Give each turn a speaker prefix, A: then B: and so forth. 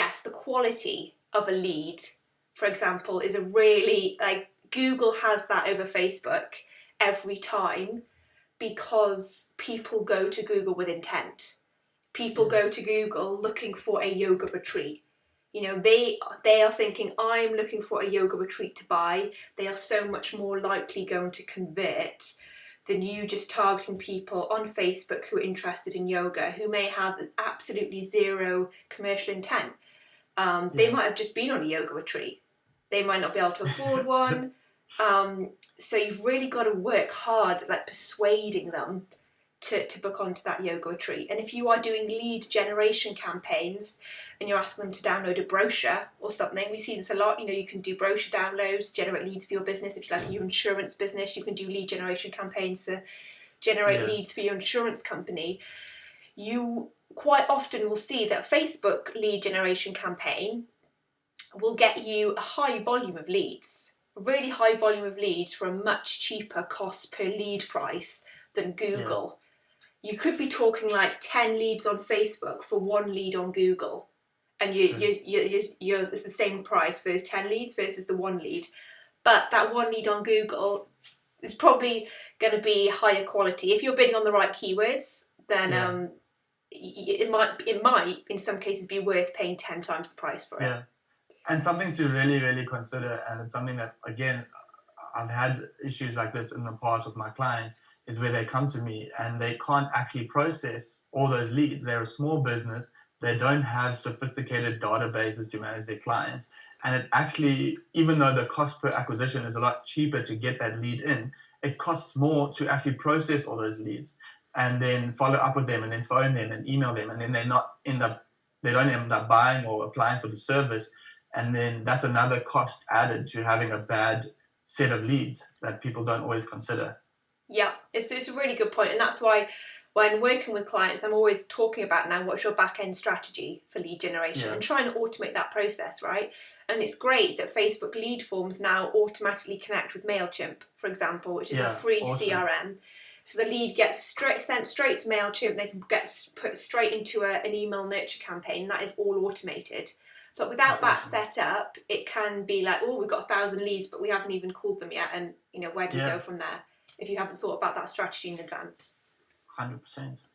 A: yes, the quality of a lead, for example, is a really, like, Google has that over Facebook every time because people go to Google with intent. People go to Google looking for a yoga retreat. You know, they are thinking, I'm looking for a yoga retreat to buy. They are so much more likely going to convert than you just targeting people on Facebook who are interested in yoga, who may have absolutely zero commercial intent. They might have just been on a yoga retreat. They might not be able to afford one. So you've really got to work hard at, like, persuading them to book onto that yoga retreat. And if you are doing lead generation campaigns and you're asking them to download a brochure or something, we see this a lot. You know, you can do brochure downloads, generate leads for your business. If you like your insurance business, you can do lead generation campaigns to generate leads for your insurance company. You quite often will see that Facebook lead generation campaign will get you a high volume of leads, a really high volume of leads for a much cheaper cost per lead price than Google. You could be talking like 10 leads on Facebook for one lead on Google, and it's the same price for those 10 leads versus the one lead. But that one lead on Google is probably going to be higher quality. If you're bidding on the right keywords, then it might in some cases be worth paying 10 times the price for it.
B: Yeah, and something to really, really consider, and it's something that, again, I've had issues like this in the past with my clients, is where they come to me and they can't actually process all those leads. They're a small business. They don't have sophisticated databases to manage their clients. And it actually, even though the cost per acquisition is a lot cheaper to get that lead in, it costs more to actually process all those leads and then follow up with them and then phone them and email them. And then they don't end up buying or applying for the service. And then that's another cost added to having a bad set of leads that people don't always consider.
A: Yeah, it's a really good point. And that's why when working with clients, I'm always talking about now what's your back-end strategy for lead generation and trying to automate that process, right? And it's great that Facebook lead forms now automatically connect with MailChimp, for example, which is a free CRM. So the lead gets sent straight to MailChimp. They can get put straight into an email nurture campaign. That is all automated. But without that set up, it can be like, oh, we've got 1,000 leads, but we haven't even called them yet. And, you know, where do we go from there if you haven't thought about that strategy in advance?
B: 100%.